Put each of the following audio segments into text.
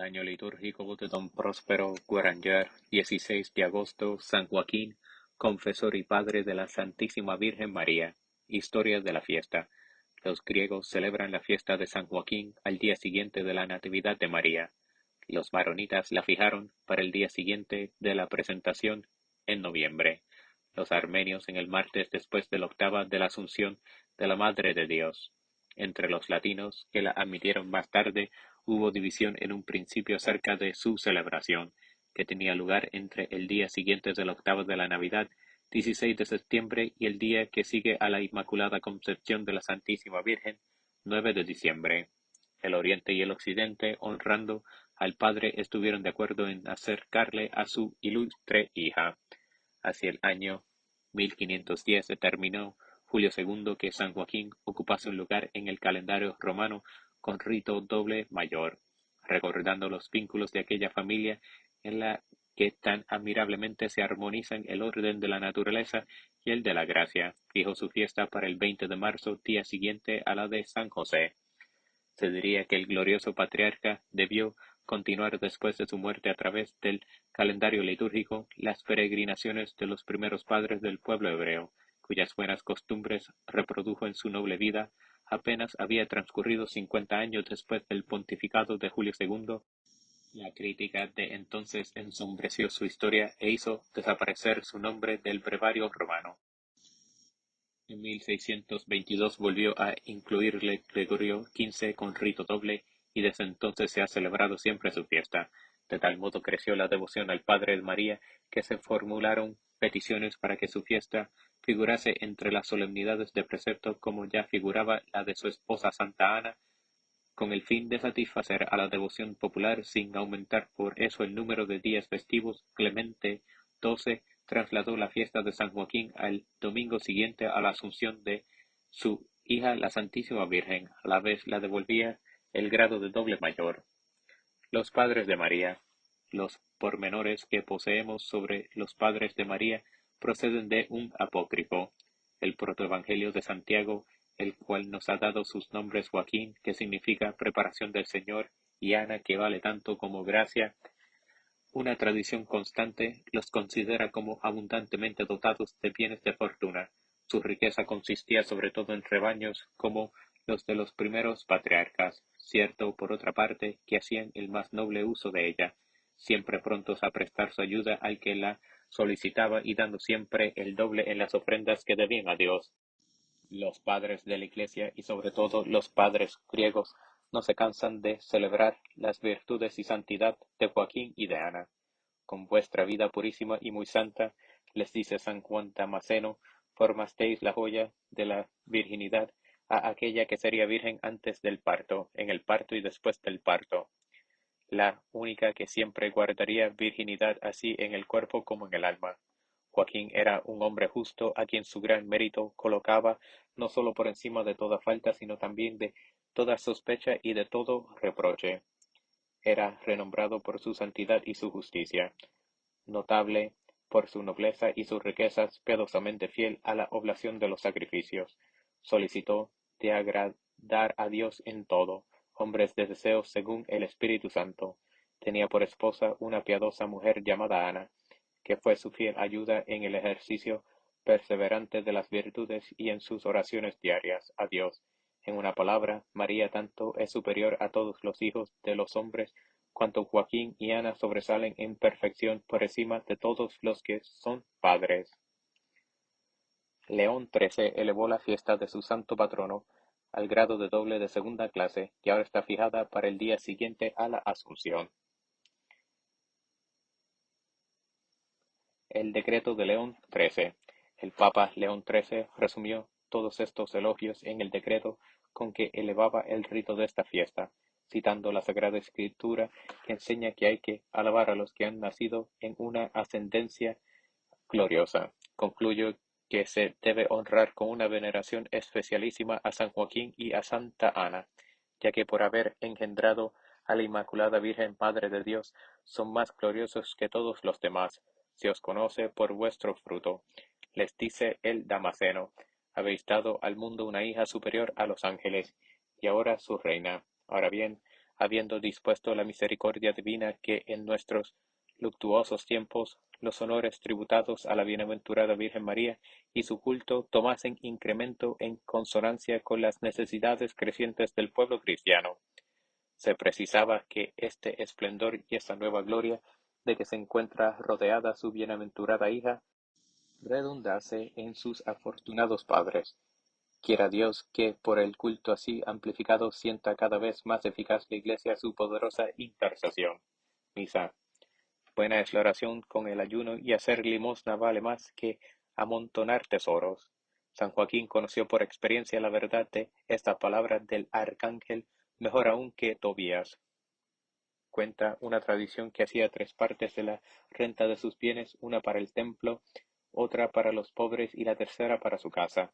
año litúrgico de don Próspero Guaranger, 16 de agosto, San Joaquín, confesor y padre de la Santísima Virgen María. Historia de la fiesta. Los griegos celebran la fiesta de San Joaquín al día siguiente de la Natividad de María. Los maronitas la fijaron para el día siguiente de la presentación, en noviembre. Los armenios en el martes después de la octava de la Asunción de la Madre de Dios. Entre los latinos, que la admitieron más tarde, hubo división en un principio acerca de su celebración, que tenía lugar entre el día siguiente de la octava de la Navidad, 16 de septiembre, y el día que sigue a la Inmaculada Concepción de la Santísima Virgen, 9 de diciembre. El Oriente y el Occidente, honrando al Padre, estuvieron de acuerdo en acercarle a su ilustre hija. Hacia el año 1510 determinó Julio II que San Joaquín ocupase un lugar en el calendario romano con rito doble mayor, recordando los vínculos de aquella familia en la que tan admirablemente se armonizan el orden de la naturaleza y el de la gracia. Fijó su fiesta para el 20 de marzo, día siguiente a la de San José. Se diría que el glorioso patriarca debió continuar después de su muerte a través del calendario litúrgico las peregrinaciones de los primeros padres del pueblo hebreo, cuyas buenas costumbres reprodujo en su noble vida. Apenas había transcurrido 50 años después del pontificado de Julio II, la crítica de entonces ensombreció su historia e hizo desaparecer su nombre del brevario romano. En 1622 volvió a incluirle Gregorio XV con rito doble, y desde entonces se ha celebrado siempre su fiesta. De tal modo creció la devoción al Padre de María que se formularon peticiones para que su fiesta figurase entre las solemnidades de precepto, como ya figuraba la de su esposa Santa Ana, con el fin de satisfacer a la devoción popular sin aumentar por eso el número de días festivos. Clemente XII trasladó la fiesta de San Joaquín al domingo siguiente a la Asunción de su hija la Santísima Virgen. A la vez la devolvía el grado de doble mayor. Los padres de María. Los pormenores que poseemos sobre los padres de María proceden de un apócrifo, el protoevangelio de Santiago, el cual nos ha dado sus nombres: Joaquín, que significa preparación del Señor, y Ana, que vale tanto como gracia. Una tradición constante los considera como abundantemente dotados de bienes de fortuna. Su riqueza consistía sobre todo en rebaños, como los de los primeros patriarcas. Cierto, por otra parte, que hacían el más noble uso de ella, siempre prontos a prestar su ayuda al que la solicitaba, y dando siempre el doble en las ofrendas que debían a Dios. Los padres de la Iglesia, y sobre todo los padres griegos, no se cansan de celebrar las virtudes y santidad de Joaquín y de Ana. Con vuestra vida purísima y muy santa, les dice San Juan Damasceno, formasteis la joya de la virginidad a aquella que sería virgen antes del parto, en el parto y después del parto, la única que siempre guardaría virginidad así en el cuerpo como en el alma. Joaquín era un hombre justo, a quien su gran mérito colocaba no sólo por encima de toda falta, sino también de toda sospecha y de todo reproche. Era renombrado por su santidad y su justicia, notable por su nobleza y sus riquezas, piadosamente fiel a la oblación de los sacrificios. Solicitó de agradar a Dios en todo, hombres de deseos según el Espíritu Santo. Tenía por esposa una piadosa mujer llamada Ana, que fue su fiel ayuda en el ejercicio perseverante de las virtudes y en sus oraciones diarias a Dios. En una palabra, María tanto es superior a todos los hijos de los hombres, cuanto Joaquín y Ana sobresalen en perfección por encima de todos los que son padres. León XIII elevó la fiesta de su santo patrono al grado de doble de segunda clase, y ahora está fijada para el día siguiente a la Asunción. El decreto de León XIII. El Papa León XIII resumió todos estos elogios en el decreto con que elevaba el rito de esta fiesta, citando la Sagrada Escritura, que enseña que hay que alabar a los que han nacido en una ascendencia gloriosa. Concluyo que se debe honrar con una veneración especialísima a San Joaquín y a Santa Ana, ya que por haber engendrado a la Inmaculada Virgen Madre de Dios, son más gloriosos que todos los demás. Se os conoce por vuestro fruto. Les dice el Damasceno: habéis dado al mundo una hija superior a los ángeles, y ahora su reina. Ahora bien, habiendo dispuesto la misericordia divina que en nuestros luctuosos tiempos los honores tributados a la bienaventurada Virgen María y su culto tomasen incremento en consonancia con las necesidades crecientes del pueblo cristiano. Se precisaba que este esplendor y esta nueva gloria de que se encuentra rodeada su bienaventurada hija redundase en sus afortunados padres. Quiera Dios que por el culto así amplificado sienta cada vez más eficaz la Iglesia su poderosa intercesión. Misa. Buena es la oración con el ayuno y hacer limosna vale más que amontonar tesoros. San Joaquín conoció por experiencia la verdad de esta palabra del arcángel mejor aún que Tobías. Cuenta una tradición que hacía 3 partes de la renta de sus bienes, una para el templo, otra para los pobres y la tercera para su casa.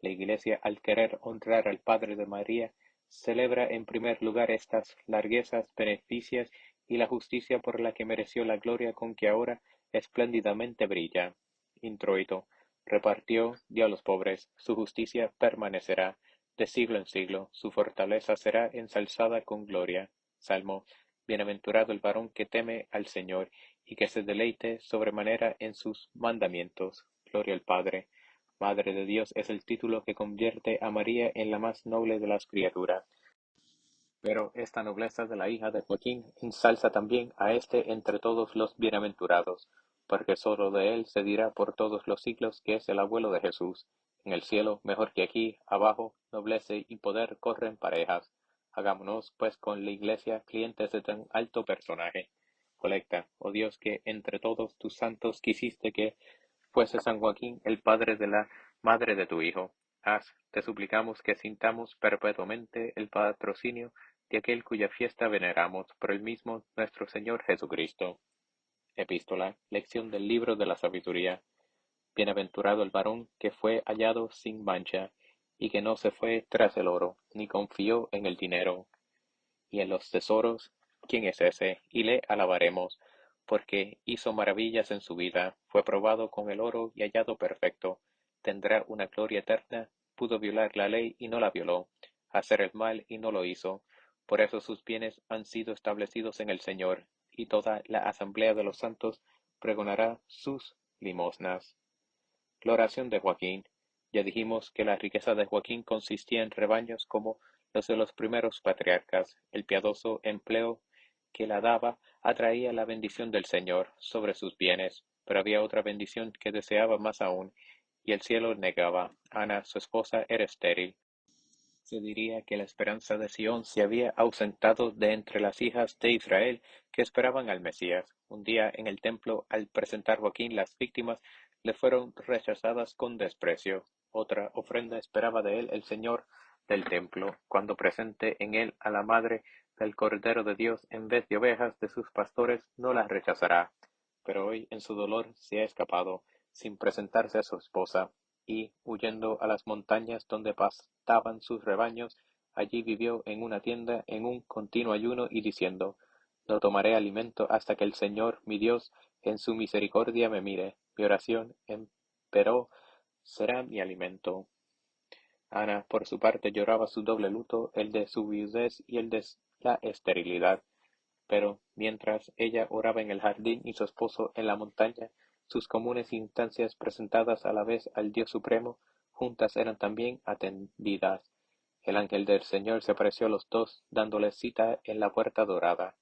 La Iglesia, al querer honrar al Padre de María, celebra en primer lugar estas larguezas, beneficios y la justicia por la que mereció la gloria con que ahora espléndidamente brilla. Introito, repartió, dio a los pobres, su justicia permanecerá de siglo en siglo, su fortaleza será ensalzada con gloria. Salmo. Bienaventurado el varón que teme al Señor y que se deleite sobremanera en sus mandamientos. Gloria al Padre. Madre de Dios es el título que convierte a María en la más noble de las criaturas. Pero esta nobleza de la hija de Joaquín ensalza también a éste entre todos los bienaventurados, porque sólo de él se dirá por todos los siglos que es el abuelo de Jesús. En el cielo, mejor que aquí, abajo, nobleza y poder corren parejas. Hagámonos, pues, con la Iglesia clientes de tan alto personaje. Colecta, oh Dios, que entre todos tus santos quisiste que fuese San Joaquín el padre de la madre de tu Hijo. Haz, te suplicamos que sintamos perpetuamente el patrocinio de aquel cuya fiesta veneramos por el mismo nuestro Señor Jesucristo. Epístola, lección del libro de la sabiduría. Bienaventurado el varón que fue hallado sin mancha, y que no se fue tras el oro, ni confió en el dinero. Y en los tesoros, ¿quién es ese? Y le alabaremos, porque hizo maravillas en su vida, fue probado con el oro y hallado perfecto. Tendrá una gloria eterna, pudo violar la ley y no la violó, hacer el mal y no lo hizo. Por eso sus bienes han sido establecidos en el Señor, y toda la asamblea de los santos pregonará sus limosnas. La oración de Joaquín. Ya dijimos que la riqueza de Joaquín consistía en rebaños como los de los primeros patriarcas. El piadoso empleo que la daba atraía la bendición del Señor sobre sus bienes, pero había otra bendición que deseaba más aún, y el cielo negaba. Ana, su esposa, era estéril. Se diría que la esperanza de Sion se había ausentado de entre las hijas de Israel que esperaban al Mesías. Un día en el templo, al presentar Joaquín las víctimas, le fueron rechazadas con desprecio. Otra ofrenda esperaba de él el Señor del templo, cuando presente en él a la madre del Cordero de Dios en vez de ovejas de sus pastores, no las rechazará. Pero hoy en su dolor se ha escapado, sin presentarse a su esposa y, huyendo a las montañas donde pastaban sus rebaños, allí vivió en una tienda en un continuo ayuno y diciendo, no tomaré alimento hasta que el Señor mi Dios en su misericordia me mire. Mi oración, empero, será mi alimento. Ana, por su parte, lloraba su doble luto, el de su viudez y el de la esterilidad. Pero, mientras ella oraba en el jardín y su esposo en la montaña, sus comunes instancias presentadas a la vez al Dios Supremo, juntas eran también atendidas. El ángel del Señor se apareció a los dos, dándoles cita en la puerta dorada.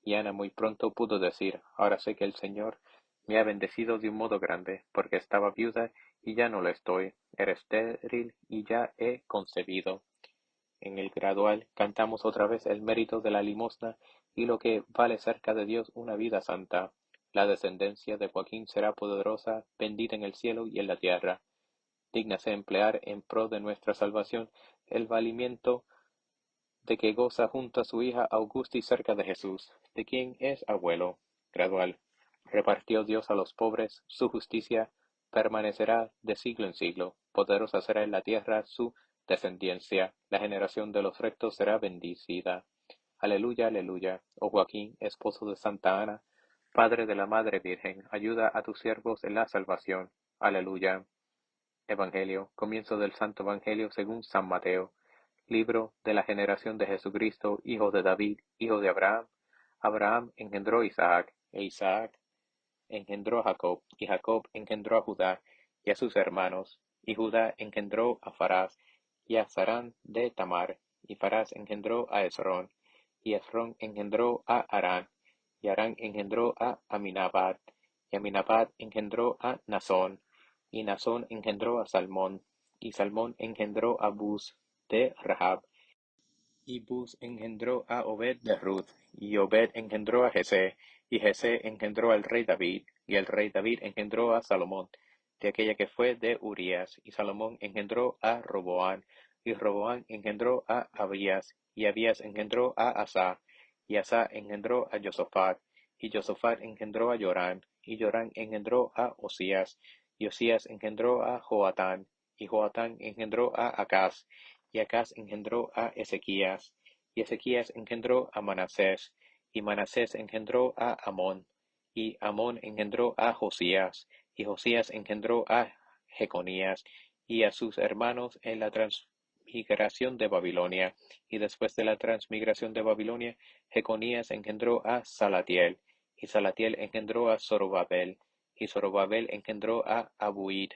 Y Ana muy pronto pudo decir, ahora sé que el Señor me ha bendecido de un modo grande, porque estaba viuda y ya no lo estoy, era estéril y ya he concebido. En el gradual cantamos otra vez el mérito de la limosna y lo que vale cerca de Dios una vida santa. La descendencia de Joaquín será poderosa, bendita en el cielo y en la tierra. Dígnase emplear en pro de nuestra salvación el valimiento de que goza junto a su hija Augusta y cerca de Jesús, de quien es abuelo. Gradual. Repartió Dios a los pobres, su justicia permanecerá de siglo en siglo. Poderosa será en la tierra su descendencia. La generación de los rectos será bendecida. Aleluya, aleluya. Oh Joaquín, esposo de Santa Ana, padre de la Madre Virgen, ayuda a tus siervos en la salvación. Aleluya. Evangelio. Comienzo del Santo Evangelio según San Mateo. Libro de la generación de Jesucristo, hijo de David, hijo de Abraham. Abraham engendró a Isaac, e Isaac engendró a Jacob, y Jacob engendró a Judá y a sus hermanos, y Judá engendró a Farás y a Zarán de Tamar, y Farás engendró a Esrón, y Esrón engendró a Arán, y Arán engendró a Aminabad, y Aminabad engendró a Nazón, y Nazón engendró a Salmón, y Salmón engendró a Buz de Rahab, y Buz engendró a Obed de Ruth, y Obed engendró a Jesé, y Jesé engendró al rey David, y el rey David engendró a Salomón, de aquella que fue de Urías, y Salomón engendró a Roboán, y Roboán engendró a Abías, y Abías engendró a Asa, y Asa engendró a Josafat, y Josafat engendró a Jorán, y Jorán engendró a Osías, y Osías engendró a Joatán, y Joatán engendró a Acaz, y Acaz engendró a Ezequías, y Ezequías engendró a Manasés, y Manasés engendró a Amón, y Amón engendró a Josías, y Josías engendró a Jeconías, y a sus hermanos en la transmigración de Babilonia. Y después de la transmigración de Babilonia, Jeconías engendró a Salatiel, y Salatiel engendró a Zorobabel, y Zorobabel engendró a Abuid,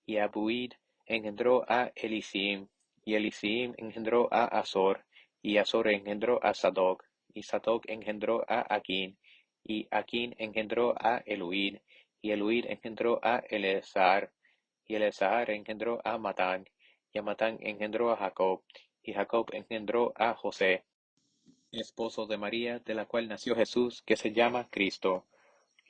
y Abuid engendró a Elisim, y Elisim engendró a Azor, y Azor engendró a Sadoc, y Sadoc engendró a Aquín, y Aquín engendró a Eluid, y Eluid engendró a Eleazar, y Eleazar engendró a Matán, y a Matán engendró a Jacob, y Jacob engendró a José, esposo de María, de la cual nació Jesús, que se llama Cristo.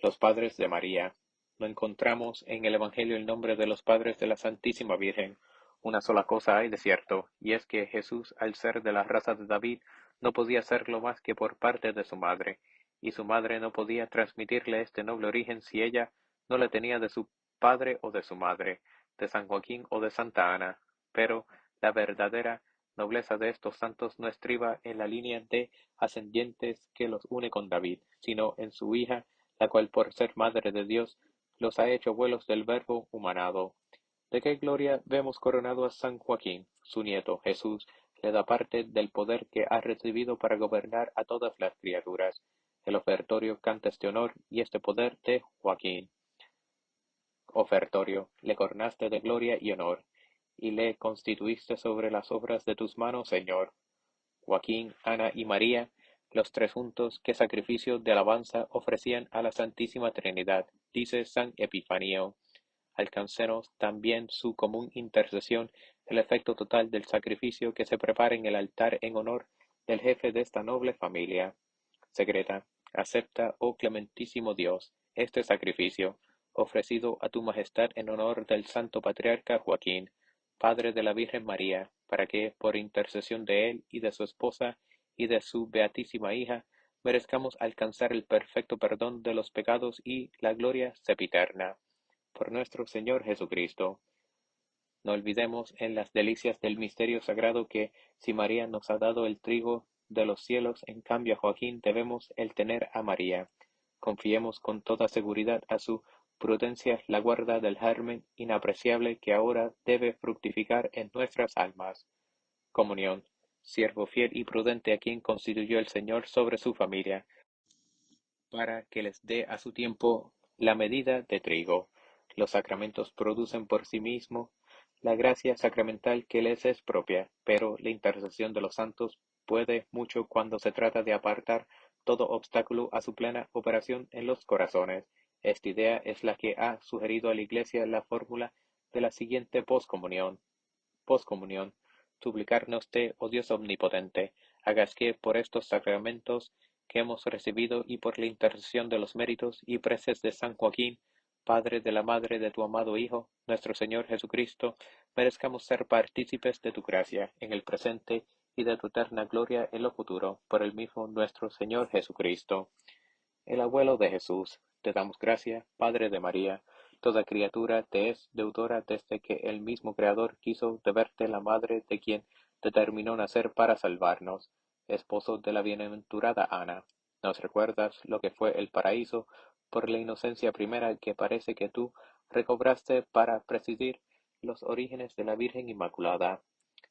Los padres de María. No encontramos en el Evangelio el nombre de los padres de la Santísima Virgen. Una sola cosa hay de cierto, y es que Jesús, al ser de la raza de David, no podía serlo más que por parte de su madre, y su madre no podía transmitirle este noble origen si ella no le tenía de su padre o de su madre, de San Joaquín o de Santa Ana. Pero la verdadera nobleza de estos santos no estriba en la línea de ascendientes que los une con David, sino en su hija, la cual por ser madre de Dios los ha hecho abuelos del Verbo humanado. ¿De qué gloria vemos coronado a San Joaquín? Su nieto, Jesús, le da parte del poder que ha recibido para gobernar a todas las criaturas. El ofertorio canta este honor y este poder de Joaquín. Ofertorio, le coronaste de gloria y honor, y le constituiste sobre las obras de tus manos, Señor. Joaquín, Ana y María, los tres juntos, ¿qué sacrificio de alabanza ofrecían a la Santísima Trinidad? Dice San Epifanio. Alcancemos también su común intercesión el efecto total del sacrificio que se prepara en el altar en honor del jefe de esta noble familia. Secreta, acepta, oh clementísimo Dios, este sacrificio, ofrecido a tu majestad en honor del Santo Patriarca Joaquín, padre de la Virgen María, para que, por intercesión de él y de su esposa y de su beatísima hija, merezcamos alcanzar el perfecto perdón de los pecados y la gloria sempiterna. Por nuestro Señor Jesucristo. No olvidemos en las delicias del misterio sagrado que, si María nos ha dado el trigo de los cielos, en cambio a Joaquín debemos el tener a María. Confiemos con toda seguridad a su prudencia la guarda del germen inapreciable que ahora debe fructificar en nuestras almas. Comunión. Siervo fiel y prudente a quien constituyó el Señor sobre su familia, para que les dé a su tiempo la medida de trigo. Los sacramentos producen por sí mismos la gracia sacramental que les es propia, pero la intercesión de los santos puede mucho cuando se trata de apartar todo obstáculo a su plena operación en los corazones. Esta idea es la que ha sugerido a la Iglesia la fórmula de la siguiente poscomunión. Poscomunión. Suplicarnos te, oh Dios omnipotente, hagas que por estos sacramentos que hemos recibido y por la intercesión de los méritos y preces de San Joaquín, Padre de la Madre de tu amado Hijo, nuestro Señor Jesucristo, merezcamos ser partícipes de tu gracia en el presente y de tu eterna gloria en lo futuro, por el mismo nuestro Señor Jesucristo. El abuelo de Jesús, te damos gracia, Padre de María. Toda criatura te es deudora desde que el mismo Creador quiso deberte la madre de quien determinó nacer para salvarnos, esposo de la bienaventurada Ana. Nos recuerdas lo que fue el paraíso por la inocencia primera que parece que tú recobraste para presidir los orígenes de la Virgen Inmaculada.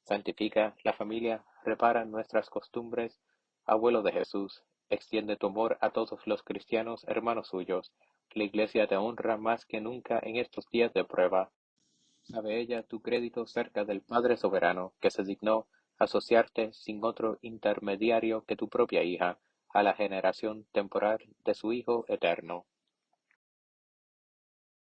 Santifica la familia, repara nuestras costumbres, Abuelo de Jesús, extiende tu amor a todos los cristianos hermanos suyos. La Iglesia te honra más que nunca en estos días de prueba. Sabe ella tu crédito cerca del Padre soberano, que se dignó asociarte sin otro intermediario que tu propia hija, a la generación temporal de su Hijo eterno.